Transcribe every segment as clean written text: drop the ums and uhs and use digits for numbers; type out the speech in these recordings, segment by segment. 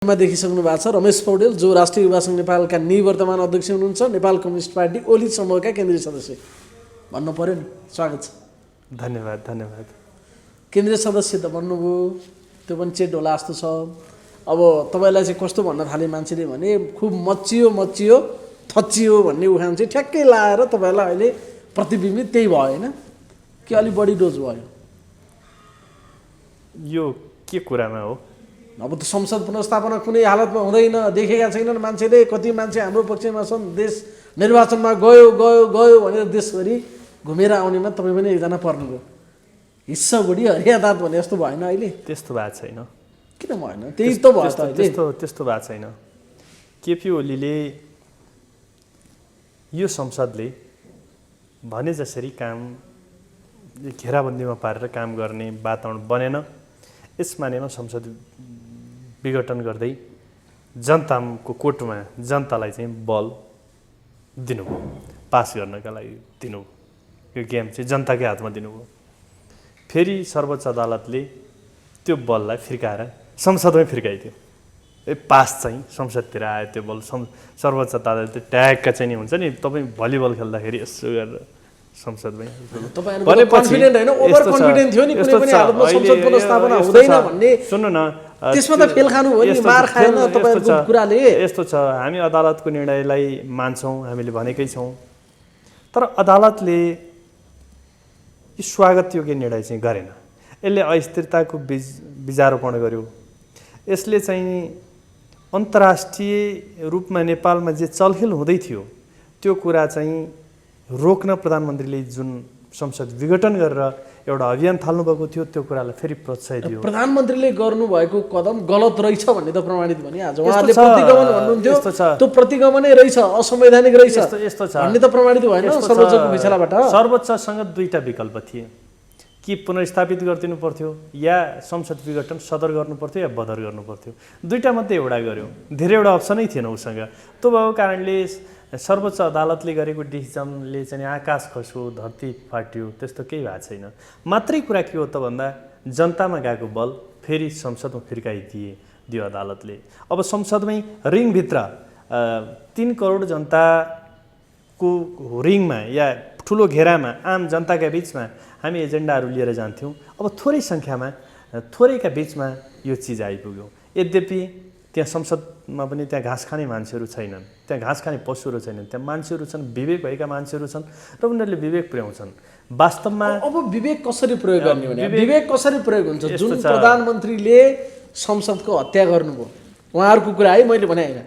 मा देखिसक्नु भएको छ रमेश पौडेल जो राष्ट्रिय युवा संघ नेपालका निवर्तमान अध्यक्ष हुनुहुन्छ, नेपाल कम्युनिस्ट पार्टी ओली समूहका केन्द्रीय सदस्य। भन्नु पर्यो नि, स्वागत छ। धन्यवाद धन्यवाद। केन्द्रीय सदस्य त भन्नुभयो, त्यो पनि चेट होला जस्तो छ। अब तपाईँलाई चाहिँ कस्तो भन्न थाले मान्छेले भने खुब मचियो थचियो भन्ने उखान चाहिँ ठ्याक्कै लाएर तपाईँलाई अहिले प्रतिबिम्बित त्यही भयो होइन कि अलि बढी डोज भयो? यो के कुरामा हो? अब त संसद पुनर्स्थापना कुनै हालतमा हुँदैन, देखेका छैनन् मान्छेले। कति मान्छे हाम्रो पक्षमा छन्, देश निर्वाचनमा गयो भनेर देशभरि घुमेर आउनेमा तपाईँ पनि एकजना पर्नुभयो। हिस्सा बुढी हरिया दाँत भने जस्तो भएन अहिले? त्यस्तो भएको छैन। किन भएन? त्यही त भयो त अहिले। त्यस्तो भएको छैन। केपी ओलीले यो संसदले भने जसरी काम घेराबन्दीमा पारेर काम गर्ने वातावरण बनेन, यसमा नै संसद विघटन गर्दै जनताको कोर्टमा जनतालाई चाहिँ बल दिनुभयो, पास गर्नका लागि दिनुभयो। यो गेम चाहिँ जनताकै हातमा दिनुभयो। फेरि सर्वोच्च अदालतले त्यो बललाई फिर्काएर संसदमै फिर्काइदियो। पास चाहिँ संसदतिर आयो त्यो बल। सर्वोच्च अदालतले ट्यागका चाहिँ नि हुन्छ नि, तपाईँ भलिबल खेल्दाखेरि यसो गरेर संसदमै कन्फिडेन्ट हैन, ओभर कन्फिडेन्ट थियो नि कुनै पनि हालतमा संसद पुनर्स्थापना हुँदैन भन्ने। सुन्नु न, त्यसमा त फेल खानु हो नि, मार खाएन तपाईहरुको कुराले। यस्तो छ, हामी अदालतको निर्णयलाई मान्छौँ, हामीले भनेकै छौँ। तर अदालतले यो स्वागतयोग्य निर्णय चाहिँ गरेन। यसले अस्थिरताको बीजारोपण गर्यो। यसले चाहिँ अन्तर्राष्ट्रिय रूपमा नेपालमा जे चलखेल हुँदै थियो त्यो कुरा चाहिँ रोक्न प्रधानमन्त्रीले जुन संसद विघटन गरेर एउटा अभियान थाल्नुभएको थियो त्यो कुरालाई फेरि प्रोत्साहन दियो। प्रधानमन्त्रीले गर्नुभएको कदम गलत रहेछ भन्ने त प्रमाणित भने आज उहाँले प्रतिगमन भन्नुहुन्थ्यो, त्यो प्रतिगमनै रहेछ, असंवैधानिक रहेछ यस्तो छ भन्ने त प्रमाणित भएन सर्वोच्चको फैसलाबाट। सर्वोच्चसँग दुईटा विकल्प थिए, कि पुनर्स्थापित गरिदिनु पर्थ्यो या संसद विघटन सदर गर्नु पर्थ्यो या बदर गर्नु पर्थ्यो। दुईटा मध्ये एउटा गर्यो, धेरैवटा अप्सनै थिएन उसँग। त्यो भएको कारणले सर्वोच्च अदालतले गरेको डिसिजनले चाहिँ आकाश खस्यो, धरती फाट्यो, त्यस्तो केही भएको छैन। मात्रै कुरा के हो त भन्दा जनतामा गएको बल फेरि संसदमा फिर्काइदियो अदालतले। अब संसदमै रिङभित्र 3 करोड जनताको रिङमा या ठुलो घेरामा आम जनताका बिचमा हामी एजेन्डाहरू लिएर जान्थ्यौँ। अब थोरै सङ्ख्यामा थोरैका बिचमा यो चिज आइपुग्यो। यद्यपि त्यहाँ संसदमा पनि त्यहाँ घाँस खाने मान्छेहरू छैनन्, त्यहाँ घाँस खाने पशुहरू छैनन्, त्यहाँ मान्छेहरू छन्, विवेक भएका मान्छेहरू छन् र उनीहरूले विवेक पुर्याउँछन्। वास्तवमा अब विवेक कसरी प्रयोग गर्ने भने विवेक कसरी प्रयोग हुन्छ? जुन प्रधानमन्त्रीले संसदको हत्या गर्नुभयो, उहाँहरूको कुरा है, मैले भने होइन।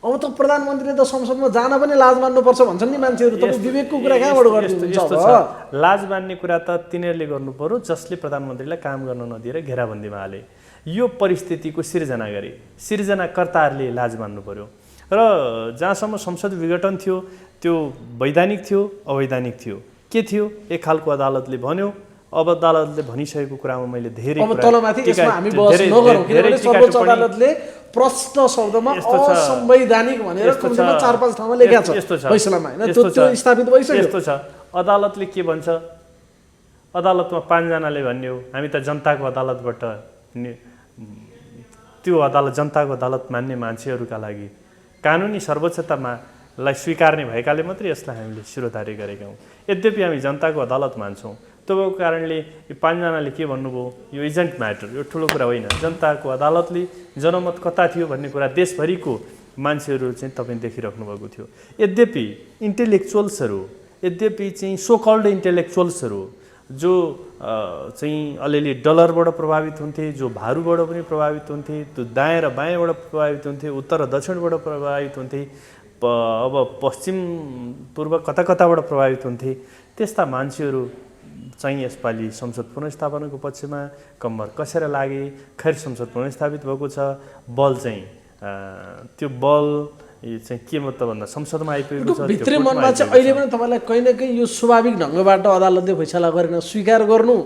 अब त प्रधानमन्त्रीले त संसदमा जान पनि लाज मान्नुपर्छ भन्छन् नि मान्छेहरू। तपाईँ विवेकको कुरा कहाँबाट गर्नुहुन्छ? लाज मान्ने कुरा त तिनीहरूले गर्नु पर्यो जसले प्रधानमन्त्रीलाई काम गर्न नदिएर घेराबन्दीमा हाले। यो परिस्थितिको सिर्जना गरे, सिर्जनाकर्ताहरूले लाज मान्नु पर्यो। र जहाँसम्म संसद विघटन थियो त्यो वैधानिक थियो, अवैधानिक थियो। के थियो? एक खालको अदालतले भन्यो। अब अदालतले भनिसकेको कुरामा मैले धेरै तलमाथि यसमा हामी बहस नगरौँ, किनभने सर्वोच्च अदालतले प्रष्ट शब्दमा असंवैधानिक भनेर कम्तीमा 4-5 ठाउँमा लेखेको छ फैसलामा हैन। त्यो स्थापित भइसक्यो। यस्तो छ, अदालतले के भन्छ? अदालतमा 5 जनाले भन्ने हो हामी त जनताको अदालतबाट त्यो अदालत जनताको अदालत मान्ने मान्छेहरूका लागि कानुनी सर्वोच्चतामालाई स्वीकार्ने भएकाले मात्रै यसलाई हामीले शिरोधार्य गरेका हौँ। यद्यपि हामी जनताको अदालत मान्छौँ। त्यो भएको कारणले यो 5 जनाले के भन्नुभयो, यो इजन्ट म्याटर, यो ठुलो कुरा होइन। जनताको अदालतले जनमत कता थियो भन्ने कुरा देशभरिको मान्छेहरू चाहिँ तपाईँ देखिराख्नु भएको थियो। यद्यपि इन्टेलेक्चुअल्सहरू, यद्यपि चाहिँ सो कल्ड इन्टेलेक्चुअल्सहरू जो चाहिँ अलिअलि डलरबाट प्रभावित हुन्थे, जो भारूबाट पनि प्रभावित हुन्थे, त्यो दायाँ र बायाँबाट प्रभावित हुन्थे, उत्तर र दक्षिणबाट प्रभावित हुन्थे, अब पश्चिम पूर्व कता कताबाट प्रभावित हुन्थे, त्यस्ता मान्छेहरू चाहिँ यसपालि संसद पुनर्स्थापनाको पक्षमा कम्मर कसेर लागे। खैर संसद पुनर्स्थापित भएको छ। बल चाहिँ त्यो बल चाहिँ के मतलब भन्दा संसदमा आइपुगेको छ। भित्री मनमा चाहिँ अहिले पनि तपाईँलाई कहीँ न कहीँ यो स्वाभाविक ढङ्गबाट अदालतले फैसला गरेन स्वीकार गर्नु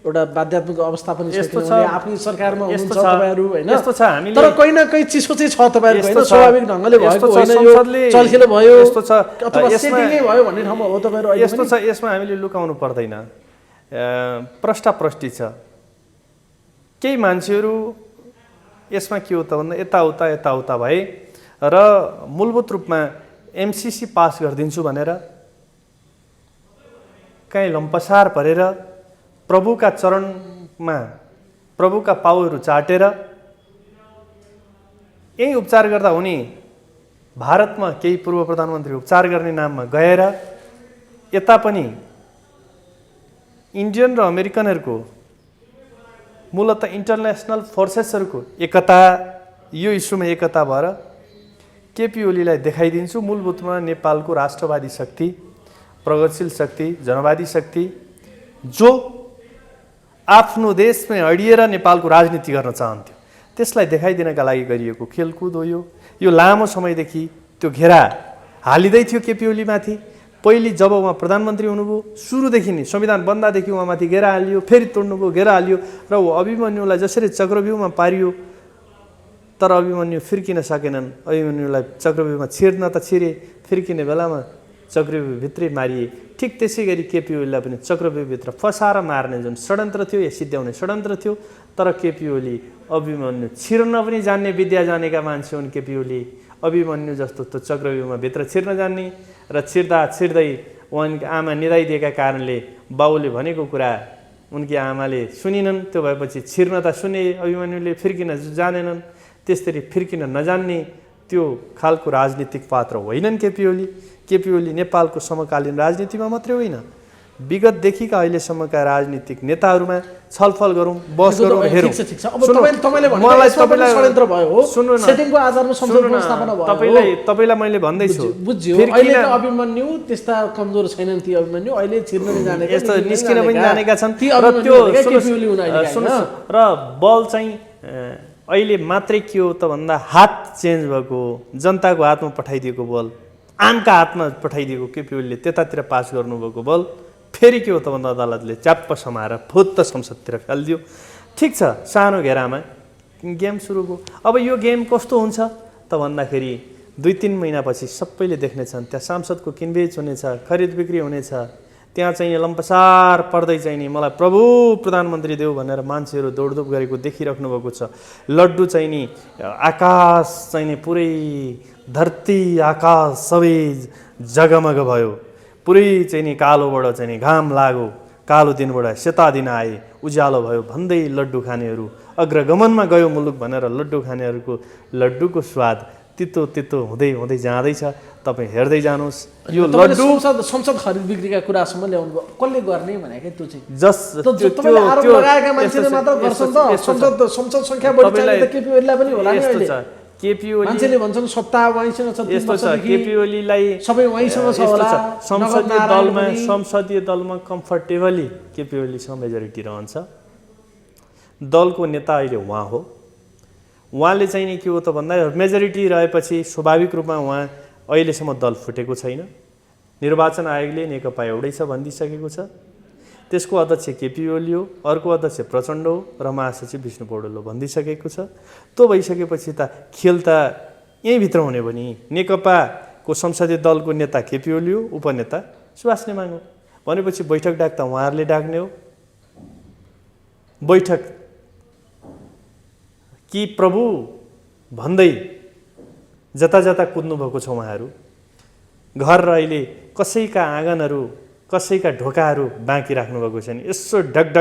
एउटा बाध्यात्मक अवस्था पनि छ। आफ्नै सरकारमा हुनुहुन्छ तपाईँहरू हैन, यस्तो छ हामीले। तर कहीँ न कहीँ चिसो चाहिँ छ तपाईँहरूको हैन, स्वाभाविक ढङ्गले भएको होइन, यो चलखेल भयो, यस्तो छ अथवा सेटिङै भयो भन्ने ठाउँमा हो तपाईँहरू अहिले? यस्तो छ, यसमा हामीले लुकाउनु पर्दैन। प्रष्टाप्रष्टि छ। केही मान्छेहरू यसमा के हो त भन्दा यताउता भए र मूलभूत रूपमा एमसीसी पास गरिदिन्छु भनेर कहीँ लम्पसार परेर प्रभुका चरणमा प्रभुका पाउहरू चाटेर यही उपचार गर्दा हुने भारतमा केही पूर्व प्रधानमन्त्री उपचार गर्ने नाममा गएर यता पनि इन्डियन र अमेरिकनहरूको मूलतः इन्टरनेसनल फोर्सेसहरूको एकता यो इस्युमा एकता भएर केपी ओलीलाई देखाइदिन्छु मूलभूतमा नेपालको राष्ट्रवादी शक्ति प्रगतिशील शक्ति जनवादी शक्ति जो आफ्नो देशमै अडिएर नेपालको राजनीति गर्न चाहन्थ्यो त्यसलाई देखाइदिनका लागि गरिएको खेलकुद हो यो लामो समयदेखि त्यो घेरा हालिँदै थियो केपी ओलीमाथि पहिले जब उहाँ प्रधानमन्त्री हुनुभयो सुरुदेखि नै संविधान बन्दादेखि उहाँमाथि घेरा हालियो फेरि तोड्नुभयो घेरा हालियो र ऊ अभिमन्युलाई जसरी चक्रव्यूहमा पारियो तर अभिमन्यु फिर्किन सकेनन् अभिमन्युलाई चक्रव्यूहमा छिर्न त छिरे फिर्किने बेलामा चक्रव्यूहभित्रै मारिए ठिक त्यसै गरी केपी ओलीलाई पनि चक्रव्यूहभित्र फसाएर मार्ने जुन षड्यन्त्र थियो या सिद्ध्याउने षड्यन्त्र थियो तर केपी ओली अभिमन्यु छिर्न पनि जान्ने विद्या जानेका मान्छे हुन् केपी ओली अभिमन्यु जस्तो त्यो चक्रव्यूहमा भित्र छिर्न जान्ने र छिर्दै उनकी आमा निदाइदिएका कारणले बाउले भनेको कुरा उनकी आमाले सुनिनन् त्यो भएपछि छिर्न त सुने अभिमन्युले फिर्किन जानेनन् त्यसरी फिर्किन नजान्ने त्यो खालको राजनीतिक पात्र होइनन् केपी ओली नेपालको समकालीन राजनीतिमा मात्रै होइन विगतदेखिका अहिलेसम्मका राजनीतिक नेताहरूमा छलफल गरौँ बस गरौँ हेरौँ तपाईँलाई मैले भन्दैछु अभिमन्यु त्यस्ता कमजोर छैनन् ती अभिमन्यु अहिले छिर्न जाने यस्तो निस्किन पनि जानेका छन् र त्यो र बल चाहिँ अहिले मात्रै के हो त भन्दा हात चेन्ज भएको जनताको हातमा पठाइदिएको बल आमका हातमा पठाइदिएको केपी ओलीले त्यतातिर पास गर्नुभएको बल फेरि के हो त भन्दा अदालतले च्याप्प समाएर फुत्त संसदतिर फालिदियो ठिक छ सानो घेरामा गेम सुरु भयो अब यो गेम कस्तो हुन्छ त भन्दाखेरि 2-3 महिनापछि सबैले देख्नेछन् त्यहाँ सांसदको किनबेच हुनेछ खरिद बिक्री हुनेछ त्यहाँ चाहिँ लम्पसार पर्दै चाहिँ नि मलाई प्रभु प्रधानमन्त्री देऊ भनेर मान्छेहरू दौडधुप गरेको देखिराख्नु भएको छ लड्डु चाहिँ नि आकाश चाहिँ नि पुरै धरती आकाश सबै जगमग भयो पुरै चाहिँ नि कालोबाट चाहिँ नि घाम लाग्यो कालो दिनबाट सेता दिन आए उज्यालो भयो भन्दै लड्डु खानेहरू अग्रगमनमा गयो मुलुक भनेर लड्डु खानेहरूको लड्डुको स्वाद तितो हुँदै जाँदैछ तपाईँ हेर्दै जानुहोस् यो लड्डु संसद खरिद बिक्रीका कुरासम्म ल्याउनु कसले गर्ने भनेकै त्यो चाहिँ संसद संख्या बढी चाहिने त केपी ओलीलाई पनि होला नि अहिले केपी ओली मान्छेले भन्छन् सत्ता उहाँसँग छ यस्तो छ केपी ओलीलाई सबै उहाँसँग छ होला संसदीय दलमा कम्फर्टेबली केपी ओलीसँग मेजोरिटी रहन्छ दलको नेता अहिले उहाँ हो उहाँले चाहिँ नि के हो त भन्दा मेजोरिटी रहेपछि स्वाभाविक रूपमा उहाँ अहिलेसम्म दल फुटेको छैन निर्वाचन आयोगले नेकपा एउटै छ भनिदिइसकेको छ त्यसको अध्यक्ष केपी ओली हो अर्को अध्यक्ष प्रचण्ड हो र महासचिव विष्णु पौडेल हो भनिदिइसकेको छ त्यो भइसकेपछि त खेल त यहीँभित्र हुने हो नि नेकपाको संसदीय दलको नेता केपी ओली हो उपनेता सुभाष नेमाङ हो भनेपछि बैठक डाक्दा उहाँहरूले डाक्ने हो बैठक कि प्रभु भन्दै जता कुद्नु भएको छ उहाँहरू घर र अहिले कसैका आँगनहरू कसैका ढोकाहरू बाँकी राख्नुभएको छैन यसो ढक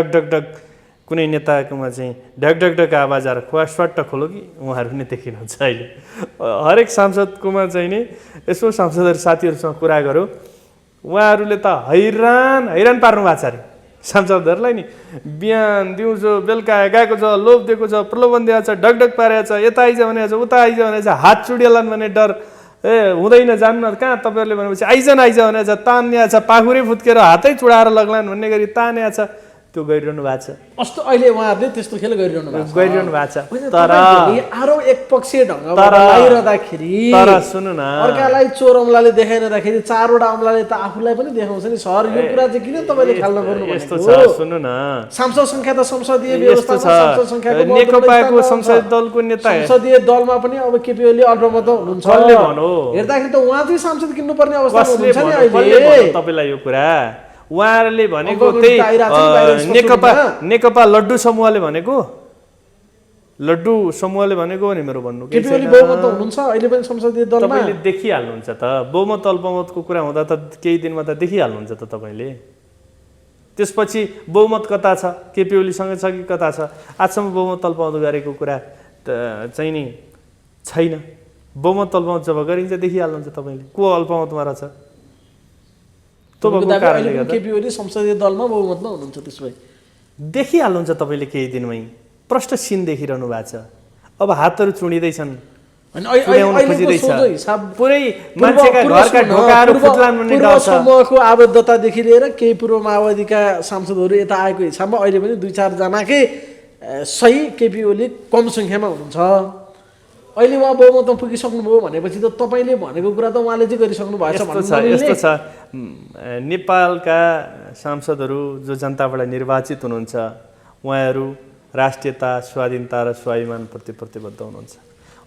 कुनै नेताकोमा चाहिँ ढक आवाज आएर खुवा स्वाट्ट खोलो कि उहाँहरू नै देखिनुहुन्छ अहिले हरेक सांसदकोमा चाहिँ नि यसो सांसदहरू साथीहरूसँग कुरा गऱ्यो उहाँहरूले त हैरान पार्नु भएको छ अरे सांसदहरूलाई नि बिहान दिउँसो बेलुका गएको छ लोभ दिएको छ प्रलोभन दिएको छ ढक पारेको छ यता आइज भनेको छ उता आइज भनेको छ हात चुडिएलान् भन्ने डर हुँदैन जान्न कहाँ तपाईँहरूले भनेपछि आइज भनेको छ तान्या छ पाखुरै फुत्केर हातै चुडाएर लग्लान् भन्ने गरी तान्या छ त्यो गरिरहनु भएको छ अस्तो अहिले उहाँहरूले त्यस्तो खेल गरिरहनु भएको छ तर आरो एकपक्षीय ढङ्गबाट लागिरहँदाखेरि तर सुन्नु न अर्कालाई चोर अमलाले देखाइरहँदाखेरि चारवटा अमलाले त आफूलाई पनि देखाउँछ नि सर यो कुरा चाहिँ किन तपाईँले ख्याल नगर्नु यस्तो छ सुन्नु न सांसद संख्या त संसदीय व्यवस्थामा सांसद संख्याको नेकपाको संसदीय दलको नेता संसदीय दलमा पनि अब केपी ओली अल्पमत हुनुहुन्छ हेर्दाखेरि त उहाँ चाहिँ सांसद किन्नुपर्ने अवस्था हुनुहुन्छ नि अहिले तपाईँलाई यो कुरा उहाँहरूले भनेको त्यही नेकपा लड्डु समूहले भनेको लड्डु समूहले भनेको हो नि मेरो भन्नु केपी ओली बहुमत हुनुहुन्छ अहिले पनि संसदीय दलमा। तपाईँले देखिहाल्नुहुन्छ त बहुमत अल्पमतको कुरा हुँदा त केही दिनमा त देखिहाल्नुहुन्छ त तपाईँले। त्यसपछि बहुमत कता छ, केपी ओलीसँग छ कि कता छ? आजसम्म बहुमत अल्पमत गरेको कुरा चाहिँ नि छैन। बहुमत अल्पमत जब गरिन्छ देखिहाल्नुहुन्छ तपाईँले को अल्पमतमा रहेछ। केपी ओली संसदीय दलमा बहुमतमा हुनुहुन्छ, त्यसो भए देखिहाल्नुहुन्छ तपाईँले केही दिनमै। प्रष्ट सिन देखिरहनु भएको छ। अब हातहरू चुडिँदैछन्, पुरै मान्छेका घरका ढोकाहरू फुट्लान् भन्ने डर छ। समूहको आबद्धतादेखि लिएर केही पूर्व माओवादीका सांसदहरू यता आएको हिसाबमा अहिले पनि 2-4 जनाकै सही केपी ओली कम सङ्ख्यामा हुनुहुन्छ। अहिले उहाँ बहुमतमा पुगिसक्नुभयो भनेपछि त तपाईँले भनेको कुरा त उहाँले चाहिँ गरिसक्नु भएछ। यस्तो छ, नेपालका सांसदहरू जो जनताबाट निर्वाचित हुनुहुन्छ उहाँहरू राष्ट्रियता, स्वाधीनता र स्वाभिमानप्रति प्रतिबद्ध हुनुहुन्छ।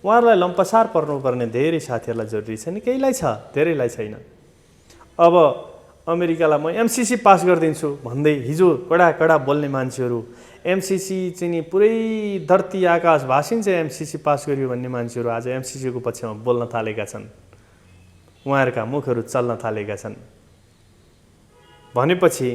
उहाँहरूलाई लम्पसार पर्नुपर्ने धेरै साथीहरूलाई जरुरी छ नि, केहीलाई छ, धेरैलाई छैन। अब अमेरिकालाई म एमसिसी पास गरिदिन्छु भन्दै हिजो कडा कडा बोल्ने मान्छेहरू, एमसिसी चाहिँ नि पुरै धरती आकाश भाषिन्छ एमसिसी पास गरियो भन्ने मान्छेहरू आज एमसिसीको पक्षमा बोल्न थालेका छन्। उहाँहरूका मुखहरू चल्न थालेका छन् भनेपछि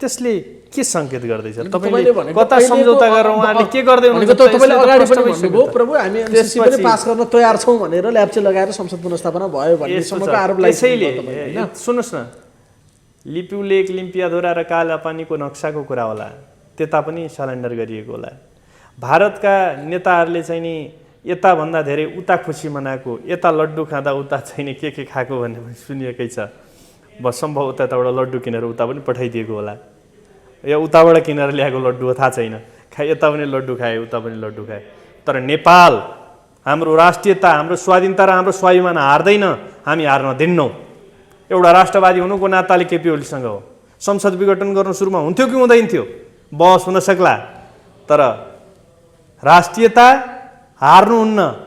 त्यसले के सङ्केत गर्दैछ? तपाईँले कता सम्झौता गरेर उहाँले के गर्दै हुनुहुन्छ? तपाईँले अगाडि पनि भन्नुभयो प्रभु हामी एमसिसी पनि पास गर्न तयार छौँ भनेर ल्याप्चे लगाएर संसद पुनर्स्थापना भयो भन्ने सम्मको आरोप लाग्यो। सुन्नुहोस् न, लिपु लेक, लिम्पियाधुरा र कालापानीको नक्साको कुरा होला, त्यता पनि सरेन्डर गरिएको होला। भारतका नेताहरूले चाहिँ नि यताभन्दा धेरै उता खुसी मनाएको, यता लड्डु खाँदा उता चाहिँ नि के खाएको भन्ने सुनिएकै छ। सम्भव उताबाट लड्डु किनेर उता पनि पठाइदिएको होला, या उताबाट किनेर ल्याएको लड्डु हो थाहा छैन। यता पनि लड्डु खाए, उता पनि लड्डु खाए। तर नेपाल, हाम्रो राष्ट्रियता, हाम्रो स्वाधीनता र हाम्रो स्वाभिमान हार्दैन, हामी हार्न दिन्नौँ। एउटा राष्ट्रवादी हुनुको नाताले केपी ओलीसँग हो। संसद विघटन गर्नु सुरुमा हुन्थ्यो कि हुँदैन थियो, बहस हुन सक्ला, तर राष्ट्रियता हार्नुहुन्न।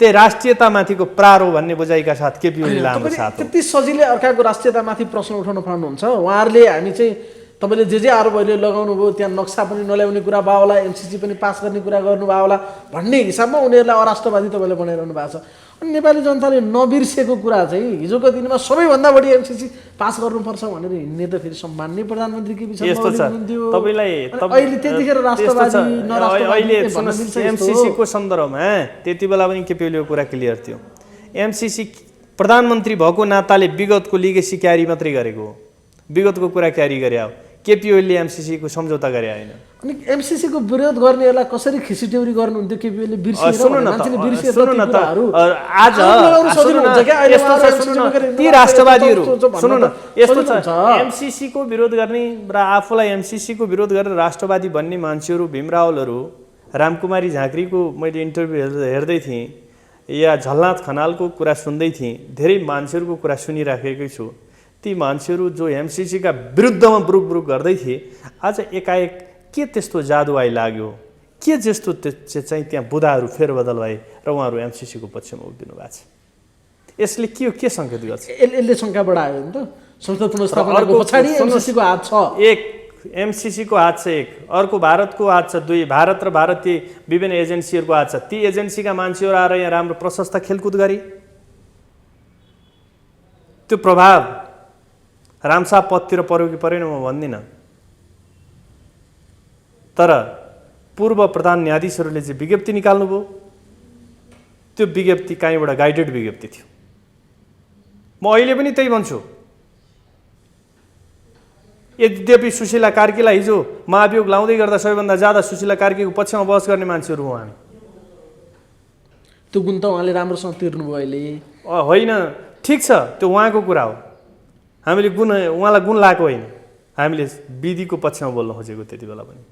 त्यही राष्ट्रियतामाथिको प्रार हो भन्ने बुझाइका साथ केपी ओली हाम्रो साथ हो। त्यति सजिलै अर्काको राष्ट्रियतामाथि प्रश्न उठाउन पाउनुहुन्छ? उहाँहरूले हामी चाहिँ तपाईँले जे आरोप अहिले लगाउनु भयो, त्यहाँ नक्सा पनि नल्याउने कुरा भयो होला, एमसिसी पनि पास गर्ने कुरा गर्नुभयो होला भन्ने हिसाबमा उनीहरूलाई अराष्ट्रवादी तपाईँले बनाइरहनु भएको छ। अनि नेपाली जनताले नबिर्सेको कुरा चाहिँ हिजोको दिनमा सबैभन्दा बढी एमसिसी पास गर्नुपर्छ भनेर हिँड्ने त फेरि सम्माननीय प्रधानमन्त्री केपी शर्मा ओली हुनुहुन्थ्यो। अहिले त्यतिखेर राष्ट्रवादी नराष्ट्रवादी एमसिसीको सन्दर्भमा त्यति बेला पनि केपी ओलीको कुरा क्लियर थियो। एमसिसी प्रधानमन्त्री भएको नाताले विगतको लिगेसी क्यारी मात्रै गरेको हो, विगतको कुरा क्यारी गरे हो। केपी ओलीले एमसिसीको सम्झौता गरे होइन। अनि एमसिसीको विरोध गर्नेहरूलाई कसरी खिसिट्यौरी गर्नुहुन्थ्यो केपी ओलीले? ती राष्ट्रवादीहरू सुन्नु न, यस्तो छ, एमसिसीको विरोध गर्ने र आफूलाई एमसिसीको विरोध गरेर राष्ट्रवादी भन्ने मान्छेहरू, भीमरावलहरू, रामकुमारी झाँक्रीको मैले इन्टरभ्यू हेर्दै थिएँ, या झलनाथ खनालको कुरा सुन्दै थिएँ, धेरै मान्छेहरूको कुरा सुनिराखेकै छु। ती मान्छेहरू जो एमसिसीका विरुद्धमा बुरुक गर्दै थिए, आज एकाएक के त्यस्तो जादु आइलाग्यो, के जस्तो चाहिँ त्यहाँ बुदाहरू फेरबदल भए र उहाँहरू एमसिसीको पक्षमा उभिनु भएको छ। यसले के सङ्केत गर्छ? यसले शङ्का बढायो नि त। संसद पुनर्स्थापनाको पछाडि एमसिसीको हात छ। एक एमसिसीको हात छ, एक अर्को भारतको हात छ, दुई भारत र भारतीय विभिन्न एजेन्सीहरूको हात छ। ती एजेन्सीका मान्छेहरू आएर यहाँ राम्रो प्रशस्त खेलकुद गरे, त्यो प्रभाव रामसाह पथतिर पर्यो कि परेन म भन्दिनँ, तर पूर्व प्रधान न्यायाधीशहरूले चाहिँ विज्ञप्ति निकाल्नुभयो, त्यो विज्ञप्ति कहीँबाट गाइडेड विज्ञप्ति थियो। म अहिले पनि त्यही भन्छु। यद्यपि सुशीला कार्कीलाई हिजो महाभियोग लाउँदै गर्दा सबैभन्दा ज्यादा सुशीला कार्कीको पक्षमा बहस गर्ने मान्छेहरू हो हामी। त्यो गुण त उहाँले राम्रोसँग तिर्नुभयो अहिले। होइन, ठिक छ, त्यो उहाँको कुरा हो। हामीले उहाँलाई गुण लगाएको होइन, हामीले विधिको पक्षमा बोल्न खोजेको त्यति बेला पनि।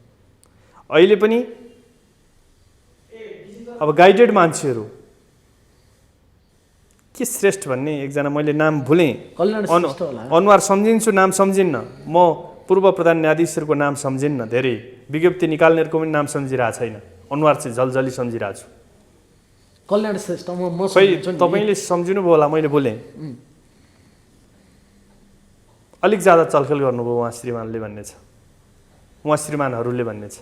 अहिले पनि अब गाइडेड मान्छेहरू के श्रेष्ठ भन्ने एकजना, मैले नाम भुलेँ, अनुहार सम्झिन्छु, नाम सम्झिन्न। म पूर्व प्रधान न्यायाधीशहरूको नाम सम्झिन्न, धेरै विज्ञप्ति निकाल्नेहरूको पनि नाम सम्झिरहेको छैन, अनुहार चाहिँ झलझली सम्झिरहेको छु। कल्याण श्रेष्ठ तपाईँले सम्झिनुभयो होला, मैले बोलेँ। अलिक ज्यादा चलखेल गर्नुभयो उहाँ श्रीमानले भन्ने छ, उहाँ श्रीमानहरूले भन्ने छ।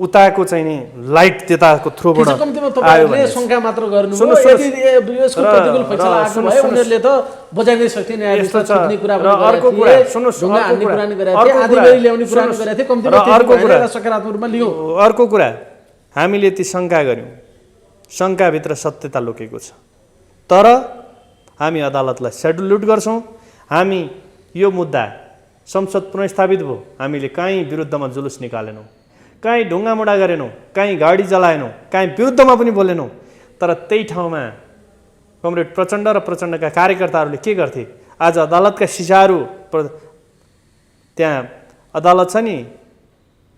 उताको चाहिँ नि लाइट त्यताको थ्रुबाट कम्तीमा आयो तपाईहरुले भने शंका मात्र गर्नु सुन्नुहोस्, यदि यसको प्रतिकूल फैसला आएको सुन्नुहोस्, भए उनीहरुले त बजाइ नै सक्थे यस्तो न्यायाधीशले छ। छुट्ने कुरा र पनि अर्को कुरा, सुन्नुहोस्, ढुङ्गा अर्को हान्ने कुरा, कुरा नि गरेका अर्को थिए आधी कुरा, गरी ल्याउने कुरा नि सुन्नुहोस्, गरेका थिए कम्तीमा र त्यति अर्को भएन, कुरा, यसलाई सकारात्मक रूपमा लियौं। अर्को कुरा हामीले ती शङ्का गऱ्यौँ, शङ्काभित्र सत्यता लुकेको छ, तर हामी अदालतलाई सेल्युट गर्छौँ। हामी यो मुद्दा संसद पुनर्स्थापित भयो, हामीले कहीँ विरुद्धमा जुलुस निकालेनौँ, कहीँ ढुङ्गामुढा गरेनौँ, कहीँ गाडी जलाएनौँ, कहीँ विरुद्धमा पनि बोलेनौँ। तर त्यही ठाउँमा कमरेड प्रचण्ड र प्रचण्डका कार्यकर्ताहरूले के गर्थे? आज अदालतका सिसाहरू त्यहाँ अदालत छ नि,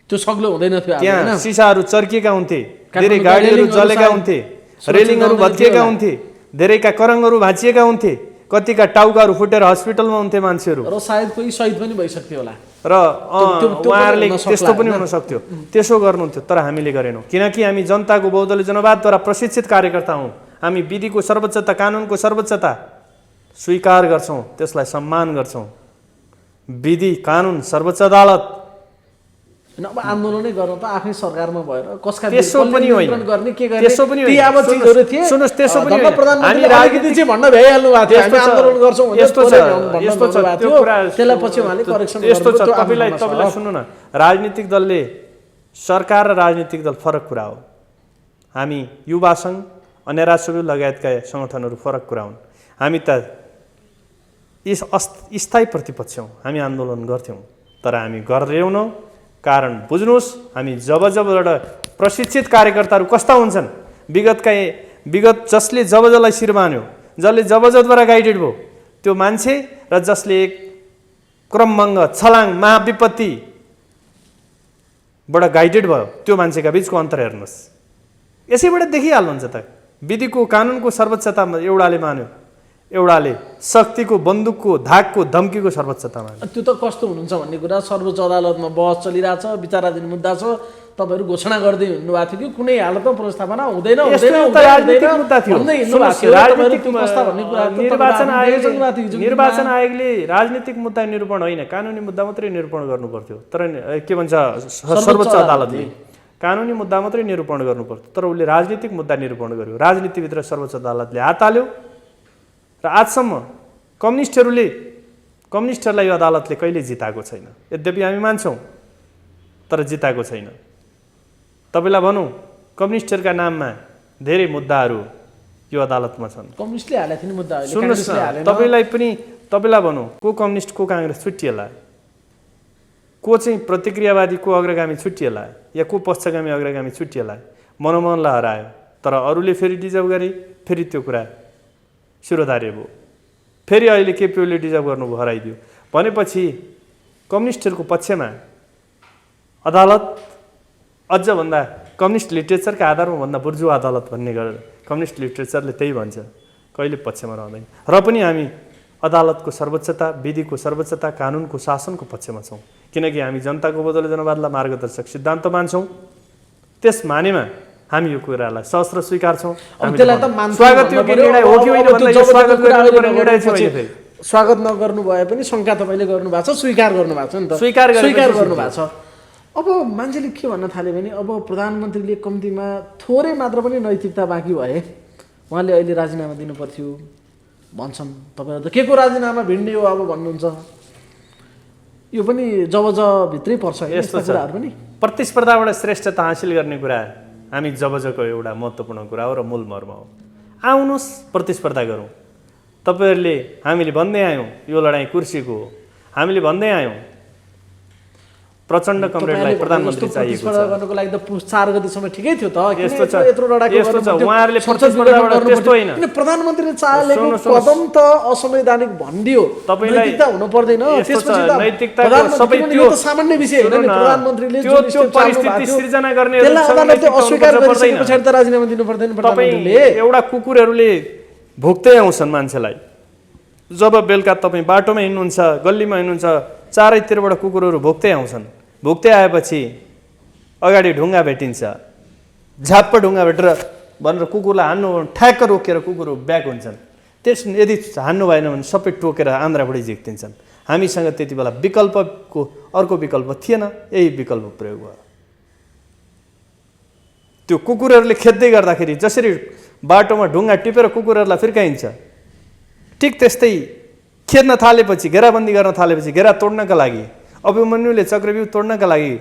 त्यो सग्लो हुँदैन थियो त्यहाँ सिसाहरू चर्किएका हुन्थे, धेरै काठमाडौँका गाडीहरू रेलिङहरू जलेका सायद हुन्थे, सुरक्षित रेलिङहरू नहुँदैन भत्किएका थियो हुन्थे, धेरैका करङहरू भाँचिएका हुन्थे, कतिका टाउकाहरू फुटेर हस्पिटलमा हुन्थे मान्छेहरू। र सायद कोही शहीद पनि भइसक्थ्यो होला। र त्यो उहाँहरूले हुन सक्ला त्यस्तो पनि होइन? हुन सक्थ्यो, त्यसो गर्नुहुन्थ्यो। तर हामीले गरेनौँ, किनकि हामी जनताको बहुदलीय जनवादद्वारा प्रशिक्षित कार्यकर्ता हौँ। हामी विधिको सर्वोच्चता, कानुनको सर्वोच्चता स्वीकार गर्छौँ, त्यसलाई सम्मान गर्छौँ। विधि, कानुन, सर्वोच्च अदालत हैन, अब आन्दोलनै गर्न त आफ्नै सरकारमा भएर कसका त्यसो कसले पनि होइन, नियन्त्रण गर्ने के गर्ने त्यसो पनि ती होइन। अब चीजहरू थिए। सुन्नुहोस्, त्यसो पनि धन्न होइन। प्रधानमन्त्रीले हामी अलिकति चाहिँ भन्न भ्याइहाल्नु भएको थियो, हामी आन्दोलन गर्छौँ भनेर यस्तो छ, थोरै भन्न यस्तो छ, भन्नुभएको त्यो थियो। कुरा त्यसलाई पछि उहाँले करेक्सन यस्तो छ। गर्नुभयो, त्यो तपाईँलाई आफ्नो तपाईँलाई छ। सुन्नु न, राजनीतिक दलले, सरकार र राजनीतिक दल फरक कुरा हो। हामी युवा सङ्घ, अन्य राष्ट्रविरोधी लगायतका सङ्गठनहरू फरक कुरा हुन्। हामी त स्थायी प्रतिपक्ष हौँ, हामी आन्दोलन गर्थ्यौँ, तर हामी गरेनौँ। कारण बुझ्नुहोस्, हामी जब एउटा प्रशिक्षित कार्यकर्ताहरू कस्ता हुन्छन्, विगत जसले जसलाई शिर मान्यो, जसले जबद्वारा गाइडेड भयो, त्यो मान्छे र जसले एक क्रमभङ्ग, छलाङ, महाविपत्तिबाट गाइडेड भयो, त्यो मान्छेका बिचको अन्तर हेर्नुहोस्। यसैबाट देखिहाल्नुहुन्छ त। विधिको, कानुनको सर्वोच्चतामा एउटाले मान्यो, एउटाले शक्तिको, बन्दुकको, धाकको, धम्कीको सर्वोच्चता मान्यो। त्यो त कस्तो हुनुहुन्छ भन्ने कुरा सर्वोच्च अदालतमा बहस चलिरहेछ, विचाराधीन मुद्दा छ। तपाईहरु घोषणा गर्दै हिँड्नुभएको थियो कि कुनै हालतमा पुनर्स्थापना हुँदैन राजनीतिक मुद्दा थियो। निर्वाचन निर्वाचन आयोगले राजनीतिक मुद्दा निरूपण होइन, कानुनी मुद्दा मात्रै निरूपण गर्नु पर्थ्यो। तर के भन्छ, सर्वोच्च अदालतले कानुनी मुद्दा मात्रै निरूपण गर्नु पर्थ्यो, तर उसले राजनीतिक मुद्दा निरूपण गर्यो। राजनीतिभित्र सर्वोच्च अदालतले हात हाल्यो र आजसम्म कम्युनिस्टहरूलाई यो अदालतले कहिले जिताएको छैन। यद्यपि हामी मान्छौँ, तर जिताएको छैन। तपाईँलाई भनौँ, कम्युनिस्टहरूका नाममा धेरै मुद्दाहरू यो अदालतमा छन्। कम्युनिस्टले हालेको थियो नि मुद्दा, सुन्नुहोस् न, तपाईँलाई भनौँ, को कम्युनिस्ट, को काङ्ग्रेस छुट्टिएला, को चाहिँ प्रतिक्रियावादी, को अग्रगामी छुट्टिएला, या को पक्षगामी अग्रगामी छुट्टिएला, मनोमनलाई हरायो। तर अरूले फेरि डिजर्भ गरे, फेरि त्यो कुरा शिरोधार्य भयो, फेरि अहिले केपिओले डिजर्भ गर्नुभयो, हराइदियो। भनेपछि कम्युनिस्टहरूको पक्षमा अदालत अझ भन्दा कम्युनिस्ट लिटरेचरका आधारमा भन्दा बुर्जुवा अदालत भन्ने गरेर कम्युनिस्ट लिटरेचरले त्यही भन्छ, कहिले पक्षमा रहँदैन। र पनि हामी अदालतको सर्वोच्चता, विधिको सर्वोच्चता, कानुनको शासनको पक्षमा छौँ, किनकि हामी जनताको बदले जनवादलाई मार्गदर्शक सिद्धान्त मान्छौँ। त्यस मानेमा हामी यो कुरालाई सहस्र स्वीकार्छौँ। स्वागत नगर्नु भए पनि शङ्का तपाईँले गर्नुभएको छ, स्वीकार गर्नुभएको छ नि त, स्वीकार गर्नुभएको छ। अब मान्छेले के भन्न थाल्यो भने, अब प्रधानमन्त्रीले कम्तीमा थोरै मात्र पनि नैतिकता बाँकी भए उहाँले अहिले राजीनामा दिनु पर्थ्यो भन्छन्। तपाईँहरू त के को राजीनामा भिड्ने हो अब भन्नुहुन्छ। यो पनि भित्रै पर्छ यस्तो कुराहरू पनि। प्रतिस्पर्धाबाट श्रेष्ठता हासिल गर्ने कुरा हामी जबजको एउटा महत्त्वपूर्ण कुरा हो र मूल मर्म हो। आउनुहोस्, प्रतिस्पर्धा गरौँ। तपाईँहरूले, हामीले भन्दै आयौँ यो लडाइँ कुर्सीको हो, हामीले भन्दै आयौँ प्रचण्ड कमरेडलाई प्रधानमन्त्री चाहिएको छ। गर्नको लागि त 4 गतिसम्म ठिकै थियो त। यस्तो छ, उहाँहरूले प्रतिस्पर्धाबाट त्यस्तो होइन, प्रधानमन्त्रीले चालेको कदम त असंवैधानिक भनिदियो। तपाईलाई नैतिकता हुनु पर्दैन, त्यसपछि त नैतिकताको सबै त्यो सामान्य विषय होइन नि। प्रधानमन्त्रीले त्यो परिस्थिति सृजना गर्ने अस्वीकार गरेपछि पछाडि त राजीनामा दिनु पर्दैन प्रधानमन्त्रीले। एउटा कुकुरहरूले भोक्दै आउँछन् मान्छेलाई। जब बेलुका तपाईँ बाटोमा हिँड्नुहुन्छ, गल्लीमा हिँड्नुहुन्छ, चारैतिरबाट कुकुरहरू भोक्दै आउँछन्। भोक्दै आएपछि अगाडि ढुङ्गा भेटिन्छ, झाप्प ढुङ्गा भेटेर भनेर कुकुरलाई हान्नु, ठ्याक्क रोकेर कुकुरहरू ब्याक हुन्छन्। यदि हान्नु भएन भने सबै टोकेर आन्द्राभुँडी झिक्दिन्छन्। हामीसँग त्यति बेला विकल्पको अर्को विकल्प थिएन, यही विकल्प प्रयोग भयो। त्यो कुकुरहरूले खेद्दै गर्दाखेरि जसरी बाटोमा ढुङ्गा टिपेर कुकुरहरूलाई फिर्काइन्छ, ठिक त्यस्तै खेद्न थालेपछि, घेराबन्दी गर्न थालेपछि, घेरा तोड्नका लागि, अभिमन्युले चक्रव्यूह तोड्नका लागि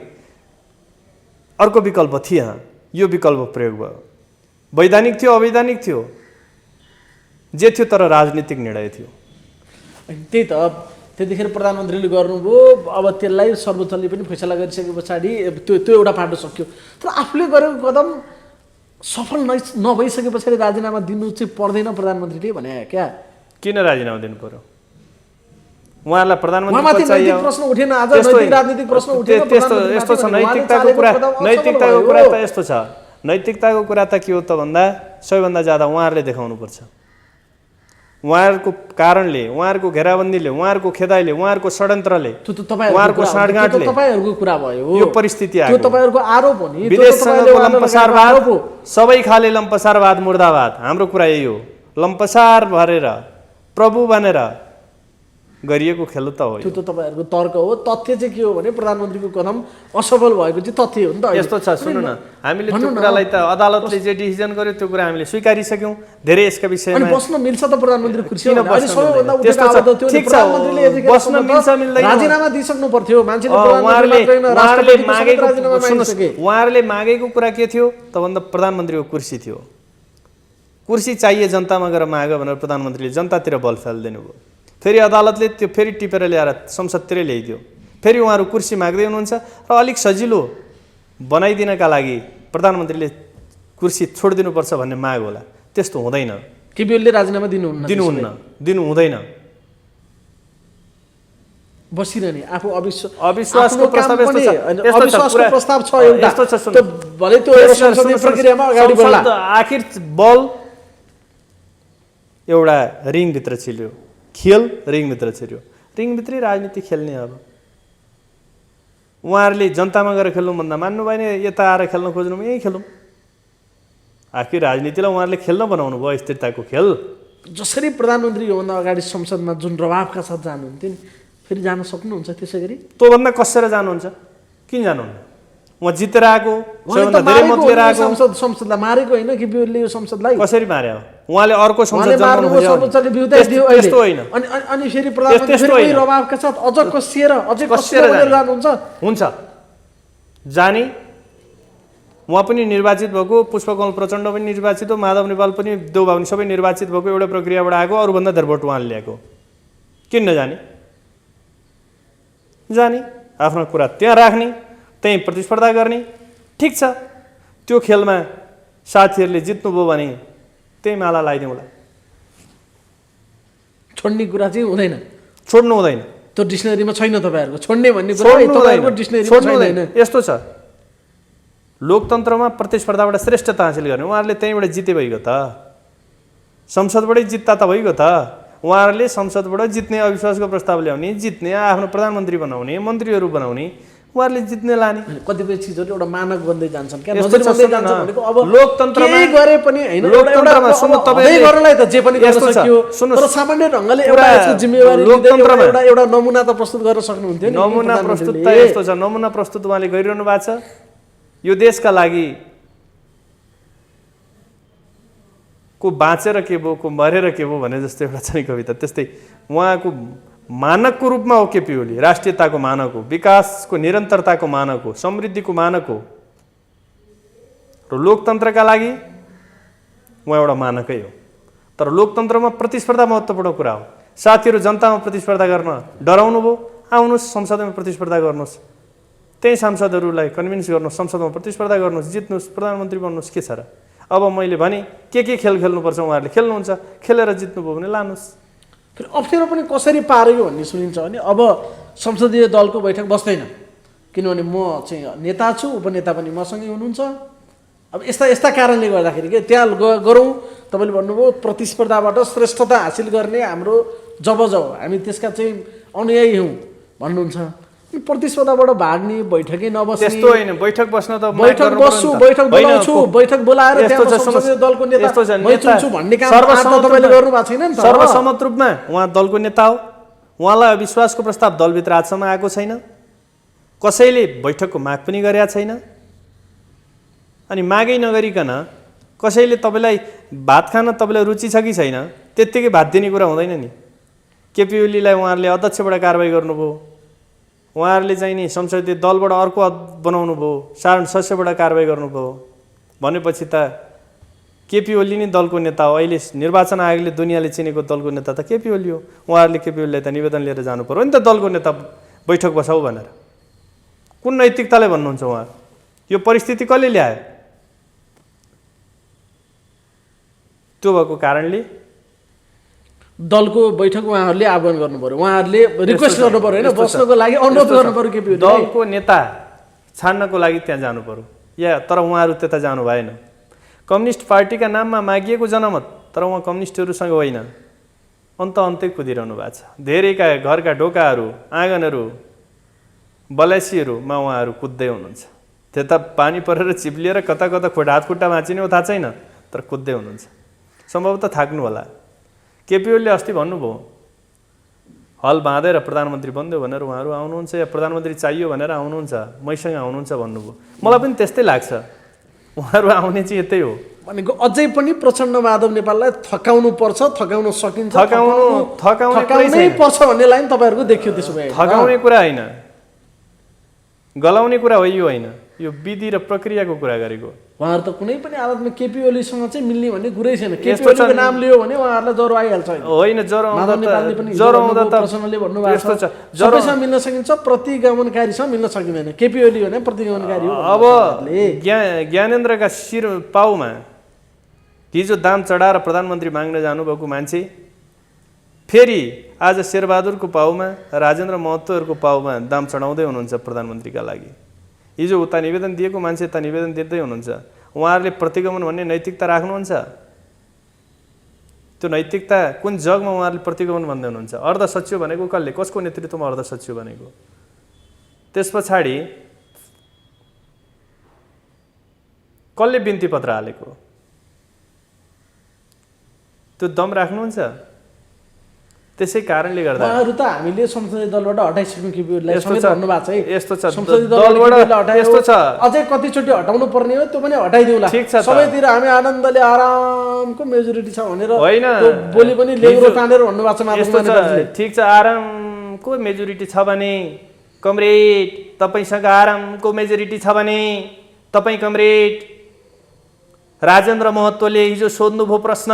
अर्को विकल्प थिएन, यो विकल्प प्रयोग भयो। वैधानिक थियो, अवैधानिक थियो, जे थियो, तर राजनीतिक निर्णय थियो। त्यही त त्यतिखेर प्रधानमन्त्रीले गर्नुभयो। अब त्यसलाई सर्वोच्चले पनि फैसला गरिसके पछाडि त्यो एउटा पाटो सक्यो। तर आफूले गरेको कदम सफल नभइसके पछाडि राजीनामा दिनु चाहिँ पर्दैन प्रधानमन्त्रीले भने क्या? किन राजीनामा दिनु पर्यो? उहाँहरूलाई प्रधानमन्त्री उहाँमाथि नैतिक प्रश्न उठेन, आज नैतिक राजनीतिक प्रश्न उठेन। यस्तो छ, नैतिकताको कुरा त यस्तो छ, नैतिकताको कुरा त के हो त भन्दा सबैभन्दा ज्यादा उहाँहरूले देखाउनुपर्छ। उहाँहरूको कारणले, उहाँहरूको घेराबन्दीले, उहाँहरूको खेदाइले, उहाँहरूको षड्यन्त्रले, उहाँहरूको साँठगाँठले तपाईँहरूको कुरा भयो, यो परिस्थिति आयो। त्यो तपाईँहरूको आरोप हो नि। विदेशसँगको लम्पसारवाद, सबै खाले लम्पसारवाद मुर्दाबाद। हाम्रो कुरा यही हो, लम्पसार भरेर प्रभु बनेर गरिएको खेल त हो। त्यो त तपाईँहरूको तर्क हो। तथ्य चाहिँ के हो भने प्रधानमन्त्रीको कदम असफल भएको चाहिँ तथ्य हो नि त। यस्तो छ, सुन्नु न, हामीले त्यो कुरालाई त अदालतले जे डिसिजन गर्यो त्यो कुरा हामीले स्वीकारिसक्यौँ। धेरै यसका विषयमा बस्न मिल्छ त प्रधानमन्त्री कुर्सी? सबैभन्दा बस्न मिल्छ मिल्दैन, राजीनामा दिइसक्नु पर्थ्यो मान्छेले। उहाँहरूले मागेको कुरा के थियो त भन्दा प्रधानमन्त्रीको कुर्सी थियो। कुर्सी चाहिए जनतामा गएर माग भनेर प्रधानमन्त्रीले जनतातिर बल फालिदिनु भयो। फेरि अदालतले त्यो फेरि टिपेर ल्याएर संसदतिरै ल्याइदियो। फेरि उहाँहरू कुर्सी माग्दै हुनुहुन्छ र अलिक सजिलो बनाइदिनका लागि प्रधानमन्त्रीले कुर्सी छोडिदिनुपर्छ भन्ने माग होला। त्यस्तो हुँदैन। केपीओलीले राजीनामा दिनु हुँदैन। बसिरहने आफू अविश्वासको प्रस्ताव प्रस्ताव छ एउटा। भले त्यो संसदीय प्रक्रियामा अगाडि बढ्ला। आखिर बल एउटा रिङभित्र छिल्यो, खेल रिङभित्र छिर्यो। रिङभित्रै राजनीति खेल्ने अब उहाँहरूले जनतामा गएर खेल्नु भन्दा मान्नु भएन, यता आएर खेल्न खोज्नु यहीँ खेलौँ। आखिर राजनीतिलाई उहाँहरूले खेल्न बनाउनु भयो, स्थिरताको खेल। जसरी प्रधानमन्त्री योभन्दा अगाडि संसदमा जुन रवाबका साथ जानुहुन्थ्यो नि, फेरि जान सक्नुहुन्छ त्यसै गरी? त्योभन्दा कसेर जानुहुन्छ? किन जानुहुन्न? उहाँ जितेर आएको, सबैभन्दा धेरै मत लिएर आएको। संसदलाई मारेको होइन केपीओलीले यो संसदलाई? कसरी मार्यो? उहाँले अर्को संसद जनाउनु हो, सर्वोच्चले बिउताइ दियो अहिले। त्यस्तो होइन। अनि फेरि प्रधानमन्त्री रवाबका साथ अझ कसिएर जानुहुन्छ? हुन्छ, जाने। उहाँ पनि निर्वाचित भएको, पुष्पकमल प्रचण्ड पनि निर्वाचित हो, माधव नेपाल पनि, देउबा पनि सबै निर्वाचित भएको एउटा प्रक्रियाबाट आएको। अरूभन्दा धेरै भोट उहाँले ल्याएको। किन नजाने? जाने, आफ्नो कुरा त्यहाँ राख्ने, त्यहीँ प्रतिस्पर्धा गर्ने। ठिक छ, त्यो खेलमा साथीहरूले जित्नुभयो भने त्यही माला लगाइदिउँला। छोड्ने कुरा चाहिँ हुँदैन, छोड्नु हुँदैन। त्यो डिक्सनरीमा छैन तपाईँहरूको छोड्ने भन्ने कुरा। तपाईँहरूको डिक्सनरीमा छैन। यस्तो छ, लोकतन्त्रमा प्रतिस्पर्धाबाट श्रेष्ठता हासिल गर्ने। उहाँहरूले त्यहीँबाट जिते भइगयो त, संसदबाटै जित्ता त भइगयो त। उहाँहरूले संसदबाट जित्ने, अविश्वासको प्रस्ताव ल्याउने, जित्ने, आफ्नो प्रधानमन्त्री बनाउने, मन्त्रीहरू बनाउने, उहाँहरूले जित्ने लाने। कतिपय चिजहरू एउटा मानक बन्दै जान्छन् क्या, नजर बन्दै जान्छ भनेको। अब लोकतन्त्रमा गरे पनि हैन, लोकतन्त्रमा सुन्नु तपाईले गर्नलाई त जे पनि गर्न सकियो, तर सामान्य ढंगले एउटा यसको जिम्मेवारी लोकतन्त्रमा एउटा नमुना त प्रस्तुत गर्न सक्नुहुन्थ्यो नि। नमुना प्रस्तुत त यस्तो छ, नमुना प्रस्तुत उहाँले गरिरहनु भएको छ। यो देशका लागि को बाँचेर के भयो, को मरेर के भयो भने जस्तो एउटा छ नि कविता, त्यस्तै उहाँको मानकको रूपमा हो केपी ओली। राष्ट्रियताको मानक हो, विकासको निरन्तरताको मानक हो, समृद्धिको मानक हो र लोकतन्त्रका लागि उहाँ एउटा मानकै हो। तर लोकतन्त्रमा प्रतिस्पर्धा महत्त्वपूर्ण कुरा हो। साथीहरू जनतामा प्रतिस्पर्धा गर्न डराउनु भयो, आउनुहोस् संसदमा प्रतिस्पर्धा गर्नुहोस्, त्यही सांसदहरूलाई कन्भिन्स गर्नुहोस्, संसदमा प्रतिस्पर्धा गर्नुहोस्, जित्नुहोस्, प्रधानमन्त्री बन्नुहोस्। के छ र? अब मैले भने के खेल खेल्नुपर्छ उहाँहरूले खेल्नुहुन्छ, खेलेर जित्नुभयो भने लानुहोस्। फेरि अप्ठ्यारो पनि कसरी पार्यो भन्ने सुनिन्छ भने अब संसदीय दलको बैठक बस्दैन, किनभने म चाहिँ नेता छु, उपनेता पनि मसँगै हुनुहुन्छ। अब यस्ता कारणले गर्दाखेरि के त्यहाँ गरौँ, तपाईँले भन्नुभयो प्रतिस्पर्धाबाट श्रेष्ठता हासिल गर्ने हाम्रो जब हामी त्यसका चाहिँ अनुयायी हौँ भन्नुहुन्छ। प्रतिस्पर्धाबाट भाग्ने, बैठकै नबस्ने, त्यस्तो होइन। बैठक बस्न त बैठक बस्छु, बैठक बोलाउँछु, बैठक बोलाएर त्यहाँ संसदीय दलको नेता मै चुन्छु भन्ने काम तपाईँले गर्नु भएको छैन नि त। सर्वसम्मत रूपमा उहाँ दलको नेता हो, उहाँलाई अविश्वासको प्रस्ताव दलभित्र आजसम्म आएको छैन, कसैले बैठकको माग पनि गरेका छैन। अनि मागै नगरिकन कसैले तपाईँलाई भात खान तपाईँलाई रुचि छ कि छैन त्यत्तिकै भात दिने कुरा हुँदैन नि। केपी ओलीलाई उहाँहरूले अध्यक्षबाट कारबाही गर्नुभयो, उहाँहरूले चाहिँ नि संसदीय दलबाट अर्को बनाउनु भयो, साधारण सदस्यबाट कारबाही गर्नुभयो भनेपछि त केपी ओली नै दलको नेता हो। अहिले निर्वाचन आयोगले दुनियाँले चिनेको दलको नेता त केपी ओली हो। उहाँहरूले केपी ओलीलाई त निवेदन लिएर जानु पर्यो नि त दलको नेता बैठक बसाऊ भनेर। कुन नैतिकताले भन्नुहुन्छ उहाँ? यो परिस्थिति कसले ल्यायो? त्यो भएको कारणले दलको बैठक उहाँहरूले आह्वान गर्नु पर्यो, उहाँहरूले रिक्वेस्ट गर्नु पर्यो होइन, बस्नको लागि अनुरोध गर्नु पर्यो केपी ओली। दलको नेता छान्नको लागि त्यहाँ जानु पर्यो या तर उहाँहरू त्यता जानु भएन। कम्युनिस्ट पार्टीका नाममा मागिएको जनमत तर उहाँ कम्युनिस्टहरूसँग होइन, अन्तै कुदिरहनु भएको छ। धेरैका घरका ढोकाहरू आँगनहरू बलैसीहरूमा उहाँहरू कुद्दै हुनुहुन्छ। त्यता पानी परेर चिप्लिएर कता कता हात खुट्टा भाँचिने हो थाहा छैन, तर कुद्दै हुनुहुन्छ। सम्भवतः थाक्नु होला। केपी ओलीले अस्ति भन्नुभयो हल बाँधेर प्रधानमन्त्री बन्यो भनेर उहाँहरू आउनुहुन्छ या प्रधानमन्त्री चाहियो भनेर आउनुहुन्छ, मैसँग आउनुहुन्छ भन्नुभयो। मलाई पनि त्यस्तै लाग्छ, उहाँहरू आउने चाहिँ यतै हो भनेको। अझै पनि प्रचण्ड माधव नेपाललाई थकाउनु पर्छ, थकाउन सकिन्छ, थकाउनै पर्छ भन्ने लाइन तपाईँहरूको देखियो। त्यसो भए थकाउने कुरा होइन, गलाउने कुरा हो, यो होइन, यो विधि र प्रक्रियाको कुरा गरेको। उहाँहरू त कुनै पनि हालतमा केपी ओलीसँग चाहिँ मिल्ने भन्ने कुरै छैन। केपी ओलीको नाम लियो भने उहाँहरूलाई ज्वरो आइहाल्छ होइन। ज्वरो आउँदा त प्रचण्डले भन्नुभएको छ सबैसँग मिल्न सकिन्छ, प्रतिगमनकारीसँग मिल्न सकिँदैन। केपी ओली भने प्रतिगमनकारी हो। अब ज्ञानेन्द्रका शिर पाउमा हिजो दाम चढाएर प्रधानमन्त्री माग्न जानुभएको मान्छे फेरि आज शेरबहादुरको पाउमा राजेन्द्र महतोहरूको पाउमा दाम चढाउँदै हुनुहुन्छ प्रधानमन्त्रीका लागि। हिजो उता निवेदन दिएको मान्छे यता निवेदन दिँदै हुनुहुन्छ। उहाँहरूले प्रतिगमन भन्ने नैतिकता राख्नुहुन्छ? त्यो नैतिकता कुन जगमा उहाँहरूले प्रतिगमन भन्दै हुनुहुन्छ? अर्ध सचिव भनेको कसले, कसको नेतृत्वमा अर्ध सचिव भनेको? त्यस पछाडि कसले बिन्ती पत्र हालेको? त्यो दम राख्नुहुन्छ? त्यसै कारणले गर्दा उहाँहरू त हामीले संसदीय दलबाट हटाइसक्यौँ केपी ओलीलाई समेत भन्नुभएको छ है। यस्तो छ संसदीय दलबाट यस्तो छ, अझै कतिचोटि हटाउनु पर्ने हो त्यो पनि हटाइदिउँला। ठिक छ, सबैतिर हामी आनन्दले आरामको मेजोरिटी छ भनेर होइन, बोली पनि लेग्रो तानेर भन्नुभएको छ। यस्तो छ, ठिक छ, आरामको मेजोरिटी छ भने कमरेड तपाईँसँग आरामको मेजोरिटी छ भने तपाईँ कमरेड राजेन्द्र महतोले हिजो सोध्नुभयो प्रश्न,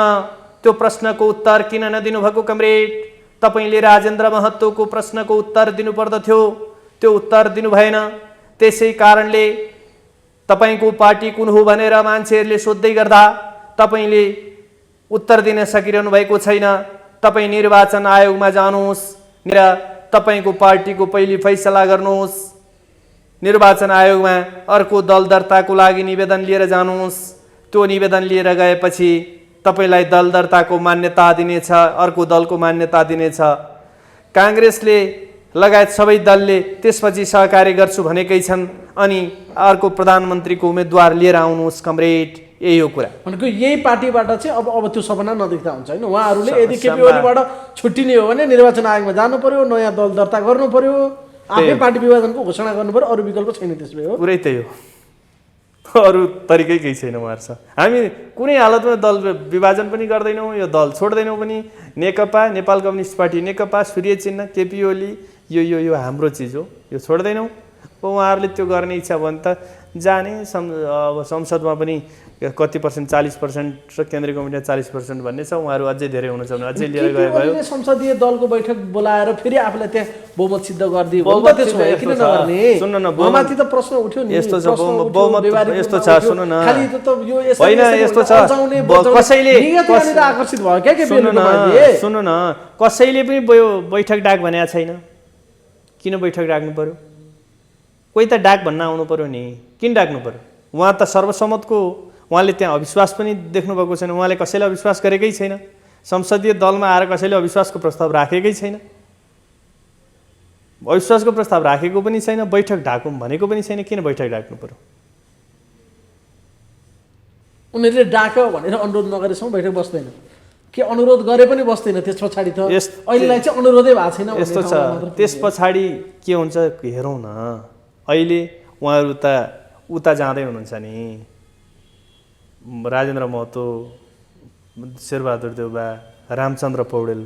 त्यो प्रश्नको उत्तर किन नदिनु भएको कमरेड? तपाईँले राजेन्द्र महतोको प्रश्नको उत्तर दिनु पर्दथ्यो, त्यो उत्तर दिनु भएन। त्यसै कारणले तपाईँको पार्टी कुन हो भनेर मान्छेहरूले सोध्दै गर्दा तपाईँले उत्तर दिन सकिरहनु भएको छैन। तपाईँ निर्वाचन आयोगमा जानुहोस् र तपाईँको पार्टीको पहिले फैसला गर्नुहोस्। निर्वाचन आयोगमा अर्को दल दर्ताको लागि निवेदन लिएर जानुहोस्। त्यो निवेदन लिएर गएपछि तपाईलाई दल दर्ताको मान्यता दिनेछ, अर्को दलको मान्यता दिनेछ। काङ्ग्रेसले लगायत सबै दलले त्यसपछि सहकार्य गर्छु भनेकै छन्। अनि अर्को प्रधानमन्त्रीको उम्मेदवार लिएर आउनुहोस् कमरेड, यही हो कुरा भनेको। यही पार्टीबाट चाहिँ अब त्यो सपना नदेख्दा हुन्छ होइन। उहाँहरूले यदि केपी ओलीबाट छुट्टिने हो भने निर्वाचन आयोगमा जानु पर्यो, नयाँ दल दर्ता गर्नु पर्यो, आफ्नै पार्टी विभाजनको घोषणा गर्नु पर्यो, अरू विकल्प छैन। त्यसले हो पुरै त्यही हो, अरू तरिकै केही छैन उहाँहरूसँग। हामी कुनै हालतमा दल विभाजन पनि गर्दैनौँ, यो दल छोड्दैनौँ पनि। नेकपा, नेपाल कम्युनिस्ट पार्टी नेकपा, सूर्य चिन्ह, केपी ओली, यो हाम्रो चिज हो, यो छोड्दैनौँ। अब उहाँहरूले त्यो गर्ने इच्छा भने त जाने। अब संसदमा पनि कति पर्सेन्ट, 40% र केन्द्रीय कमिटीमा 40% भन्ने छ। उहाँहरू अझै धेरै हुनुहुन्छ भने अझै लिएर गए भयो। संसदीय दलको बैठक बोलाएर फेरि आफूलाई त्यहाँ बहुमत सिद्ध गरिदियो भने त्यसो भए किन नगर्ने? सुन्नु न, बहुमतमाथि त प्रश्न उठ्यो नि। यस्तो छ, बहुमत यस्तो छ, सुन्नु न, खाली त यो होइन यस्तो छ, कसैले आकर्षित भयो क्या के? सुन्नु न, कसैले पनि बैठक डाक भनेको छैन। किन बैठक डाक्नु पर्यो? कोही त डाक भन्न आउनु पर्यो नि, किन डाक्नु पर्यो? उहाँ त सर्वसम्मतको, उहाँले त्यहाँ अविश्वास पनि देख्नु भएको छैन। उहाँले कसैलाई अविश्वास गरेकै छैन। संसदीय दलमा आएर कसैले अविश्वासको प्रस्ताव राखेकै छैन। अविश्वासको प्रस्ताव राखेको पनि छैन, बैठक डाकौँ भनेको पनि छैन। किन बैठक डाक्नु पर्यो? उनीहरूले डाक भनेर अनुरोध नगरेसम्म बैठक बस्दैन। के अनुरोध गरे पनि बस्दैन। त्यस पछाडि त अहिलेलाई चाहिँ अनुरोधै भएको छैन। यस्तो छ, त्यस पछाडि के हुन्छ हेरौँ न। अहिले उहाँहरू त उता जाँदै हुनुहुन्छ नि, राजेन्द्र महतो, शेरबहादुर देउबा, रामचन्द्र पौडेल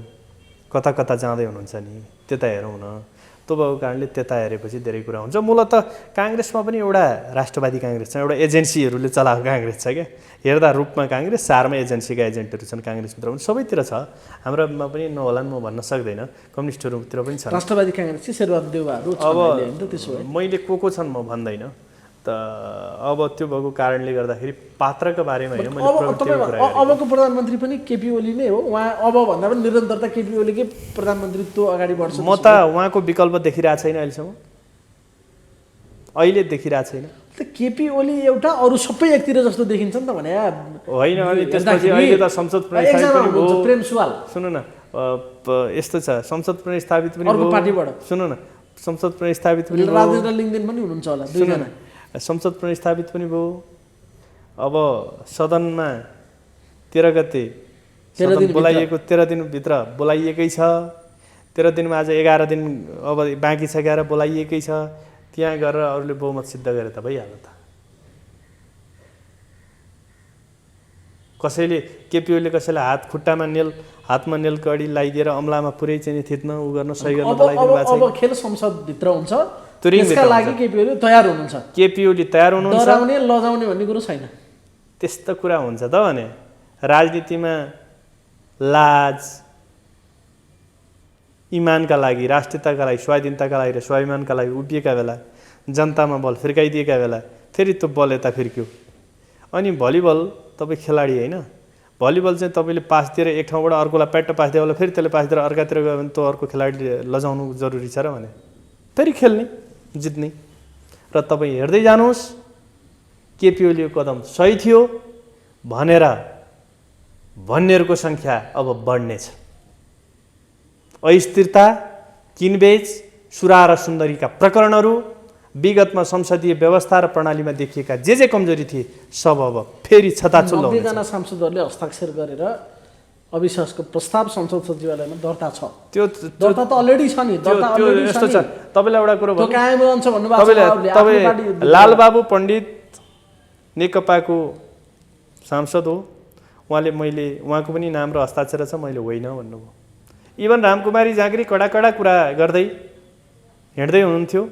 कता कता जाँदै हुनुहुन्छ नि, त्यता हेरौँ न। त्यो भएको कारणले त्यता हेरेपछि धेरै कुरा हुन्छ। मूलत काङ्ग्रेसमा पनि एउटा राष्ट्रवादी काङ्ग्रेस छ, एउटा एजेन्सीहरूले चलाएको काङ्ग्रेस छ क्या। हेर्दा रूपमा काङ्ग्रेस, सारमा एजेन्सीका एजेन्टहरू छन् काङ्ग्रेसभित्र पनि, सबैतिर छ। हाम्रोमा पनि नहोलान् म भन्न सक्दैन, कम्युनिस्टहरूतिर पनि छ। राष्ट्रवादी काङ्ग्रेस चाहिँ शेरबहादुर देउवाहरू अब त्यसो भए मैले को छन् म भन्दैन त। अब त्यो भएको कारणले गर्दाखेरि पात्रका बारेमा होइन, मैले प्रवृत्तिको कुरा गरेको। अबको प्रधानमन्त्री पनि केपी ओली नै हो। उहाँ अब भन्दा पनि निरन्तरता केपी ओलीकै प्रधानमन्त्रीत्व अगाडि बढ्छ। म त उहाँको विकल्प देखिरहेको छैन अहिलेसम्म, अहिले देखिरहेको छैन। त केपी ओली एउटा, अरू सबै एकतिर जस्तो देखिन्छ नि त भने होइन। अनि त्यसपछि अहिले त संसद स्थापित पनि भयो। प्रेम सुवाल सुन्नु न, यस्तो छ, संसद स्थापित पनि अर्को पार्टीबाट। सुन्नु न, संसद स्थापित पनि भयो। राजेन्द्र लिङ्गदेन पनि हुनुहुन्छ होला, दुईजना। संसद स्थापित पनि भयो। अब सदनमा 13 गते बोलाइएको, 13 दिनभित्र बोलाइएकै छ। 13 दिनमा आज 11 दिन अब बाँकी छ, 11 बोलाइएकै छ। त्यहाँ गएर अरूले बहुमत सिद्ध गरे त भइहाल्यो त। कसैले केपी ओलीले कसैलाई हातमा नेल कडी लगाइदिएर अम्लामा पुरै चाहिँ थिच्न उ गर्न सही गर्न लगाइदिनु भएको छ। अब खेल संसदभित्र हुन्छ, त्यसका लागि केपी ओली तयार हुनुहुन्छ। केपी ओली तयार हुनुहुन्छ। डराउने लजाउने भन्ने कुरो छैन। त्यस्तो कुरा हुन्छ त भने राजनीतिमा लाज, इमानका लागि, राष्ट्रियताका लागि, स्वाधीनताका लागि र स्वाभिमानका लागि उभिएका बेला, जनतामा बल फिर्काइदिएका बेला फेरि त्यो बल यता फिर्क्यो। अनि भलिबल तपाईँ खेलाडी होइन, भलिबल चाहिँ तपाईँले पास दिएर एक ठाउँबाट अर्कोलाई प्याट्ट पास दियो भने फेरि त्यसले पास दिएर अर्कातिर गयो भने त्यो अर्को खेलाडी लजाउनु जरुरी छ र भने फेरि खेल्ने, जित्ने। र तपाईँ हेर्दै जानुहोस्, केपी ओलीको कदम सही थियो भनेर भन्नेहरूको सङ्ख्या अब बढ्नेछ। अस्थिरता, किनबेच, सुरा र सुन्दरीका प्रकरणहरू, विगतमा संसदीय व्यवस्था र प्रणालीमा देखिएका जे कमजोरी थिए सब अब फेरि छताछुल्लो हुनेछ। 90 जना सांसदहरूले हस्ताक्षर गरेर अविश्वासको प्रस्ताव संसद सचिवालयमा दर्ता छ। त्यो दर्ता त अलरेडी छ नि। दर्ता अलरेडी यस्तो छ। तपाईँलाई एउटा कुरो त्यो कायम रहन्छ भन्नुभएको छ। तपाईँ लालबाबु पण्डित नेकपाको सांसद हो, उहाँको पनि नाम र हस्ताक्षर छ, मैले होइन भन्नुभयो। इभन रामकुमारी झाँक्री कडा कुरा गर्दै हिँड्दै हुनुहुन्थ्यो,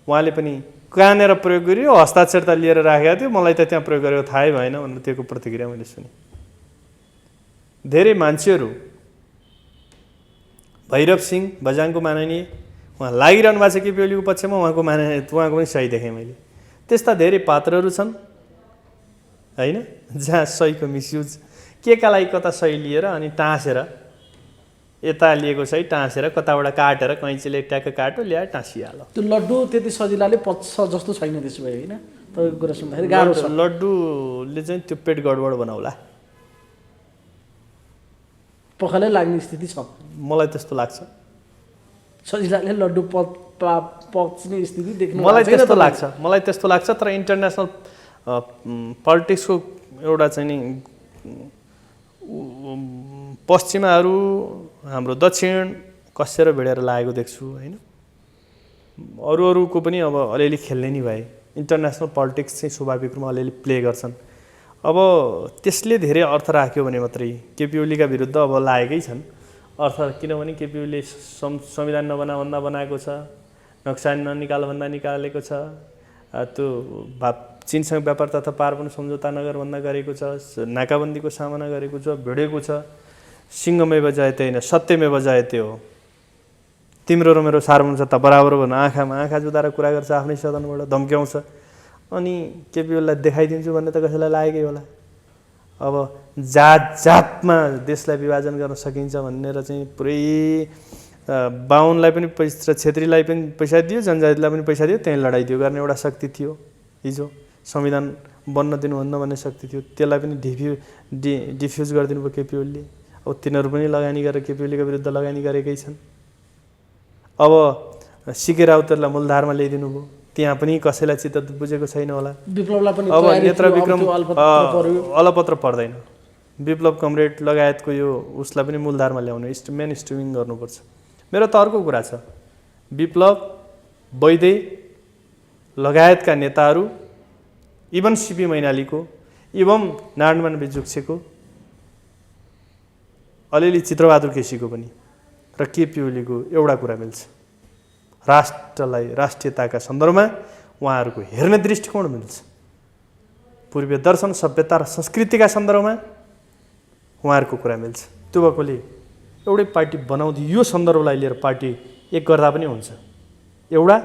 उहाँले पनि कहाँनिर प्रयोग गरियो, हस्ताक्षर त लिएर राखेको थियो, मलाई त त्यहाँ प्रयोग गरेको थाहै भएन भनेर त्यो प्रतिक्रिया मैले सुने। धेरै मान्छेहरू, भैरव सिंह बझाङको माननीय, उहाँ लागिरहनु भएको छ केपी ओलीको पक्षमा, उहाँको पनि सही देखेँ मैले। त्यस्ता धेरै पात्रहरू छन् होइन, जहाँ सहीको मिसयुज, केका लागि कता सही लिएर अनि टाँसेर, यता लिएको सही टाँसेर कताबाट काटेर कैँचीले ट्याक्क काट्यो, ल्याएर टाँसिहाल्यो। त्यो लड्डु त्यति सजिलाले पच्छ जस्तो छैन त्यसो भए होइन। तपाईँको कुरा सुन्दाखेरि गाह्रो छ। लड्डुले चाहिँ त्यो पेट गडबड बनाउला, पखालै लाग्ने स्थिति छ। मलाई त्यस्तो लाग्छ। सजिलाले लड्डु पच्ने स्थिति देख्नु मलाई त्यस्तो लाग्छ। तर इन्टरनेसनल पोलिटिक्सको एउटा चाहिँ नि पश्चिमाहरू हाम्रो दक्षिण कसेर भिडेर लागेको देख्छु होइन। अरूको पनि अब अलिअलि खेल्ने नि भए, इन्टरनेसनल पोलिटिक्स चाहिँ स्वाभाविक रूपमा अलिअलि प्ले गर्छन्। अब त्यसले धेरै अर्थ राख्यो भने मात्रै केपी ओलीका विरुद्ध अब लागेकै छन् अर्थ, किनभने केपी ओलीले संविधान नबनाभन्दा बनाएको छ, नक्सा ननिकाल भन्दा निकालेको छ, त्यो चीनसँग व्यापार तथा पार्वण सम्झौता नगर भन्दा गरेको छ, नाकाबन्दीको सामना गरेको छ, भिडेको छ। सिंहमेव जयते होइन, सत्यमेव जयते हो। तिम्रो र मेरो सार्वभौम सत्ता बराबर हो भने आँखामा आँखा जुदाएर कुरा गर्छ, आफ्नै सदनबाट धम्क्याउँछ। अनि केपी ओलीलाई देखाइदिन्छु भन्ने त कसैलाई लागेकै होला। अब जातमा देशलाई विभाजन गर्न सकिन्छ भनेर चाहिँ पुरै बाहुनलाई पनि पैसा, छेत्रीलाई पनि पैसा दियो, जनजातिलाई पनि पैसा दियो, त्यहीँ लडाइँ दियो गर्ने एउटा शक्ति थियो हिजो। संविधान बन्न दिनुहुन्न भन्ने शक्ति थियो, त्यसलाई पनि डिफ्युज गरिदिनु भयो केपी ओलीले। अब तिनीहरू पनि लगानी गरेर केपी ओलीका विरुद्ध लगानी गरेकै छन्। अब सिके राउतहरूलाई मूलधारमा ल्याइदिनु भयो, त्यहाँ पनि कसैलाई चित्त बुझेको छैन होला। विप्लवलाई पनि अब नेत्र विक्रम अलपत्र पर्दैन, विप्लव कमरेड लगायतको यो उसलाई पनि मूलधारमा ल्याउनु, मेन स्ट्रिमिङ गर्नुपर्छ। मेरो त अर्को कुरा छ, विप्लव वैद्य लगायतका नेताहरू, इभन सिपी मैनालीको एवं नारायणमान बिजुक्सेको अलिअलि चित्रबहादुर केसीको पनि र केपी ओलीको एउटा कुरा मिल्छ, राष्ट्रलाई राष्ट्रियताका सन्दर्भमा उहाँहरूको हेर्ने दृष्टिकोण मिल्छ। पूर्वीय दर्शन सभ्यता र संस्कृतिका सन्दर्भमा उहाँहरूको कुरा मिल्छ। त्यो भएकोले एउटै पार्टी बनाउँदै यो सन्दर्भलाई लिएर पार्टी एक गर्दा पनि हुन्छ। एउटा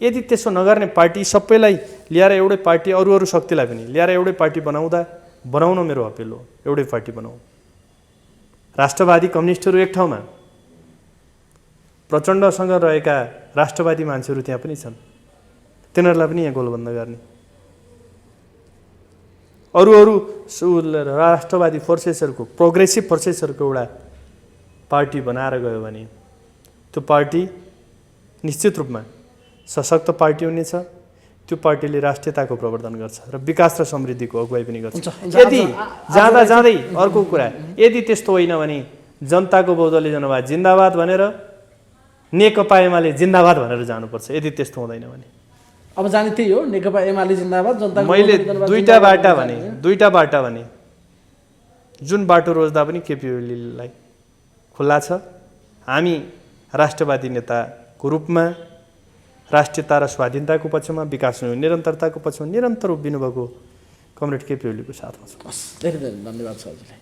यदि त्यसो नगर्ने पार्टी सबैलाई ल्याएर एउटै पार्टी अरू शक्तिलाई पनि ल्याएर एउटै पार्टी बनाउन मेरो अपिल हो, एउटै पार्टी बनाऊ। राष्ट्रवादी कम्युनिस्टहरू एक ठाउँमा, प्रचण्डसँग रहेका राष्ट्रवादी मान्छेहरू त्यहाँ पनि छन्, तिनीहरूलाई पनि यहाँ गोलबन्द गर्ने। अरू राष्ट्रवादी फोर्सेसहरूको प्रोग्रेसिभ फोर्सेसहरूको एउटा पार्टी बनाएर गयो भने त्यो पार्टी निश्चित रूपमा सशक्त पार्टी हुनेछ। त्यो पार्टीले राष्ट्रियताको प्रवर्धन गर्छ र विकास र समृद्धिको अगुवाई पनि गर्छ। यदि जाँदै अर्को कुरा, यदि त्यस्तो होइन भने जनताको बहुदलीय जनवाद जिन्दाबाद भनेर नेकपा एमाले जिन्दाबाद भनेर जानुपर्छ। यदि त्यस्तो हुँदैन भने अब जाने त्यही हो, नेकपा एमाले जिन्दाबाद, जनताको मैले दुईटा बाटा भने जुन बाटो रोज्दा पनि केपी ओलीलाई खुल्ला छ। हामी राष्ट्रवादी नेताको रूपमा राष्ट्रियता र स्वाधीनताको पक्षमा, विकास निरन्तरताको पक्षमा निरन्तर उभिनु भएको कमरेड केपी ओलीको साथमा छु। धेरै धेरै धन्यवाद छ हजुरलाई।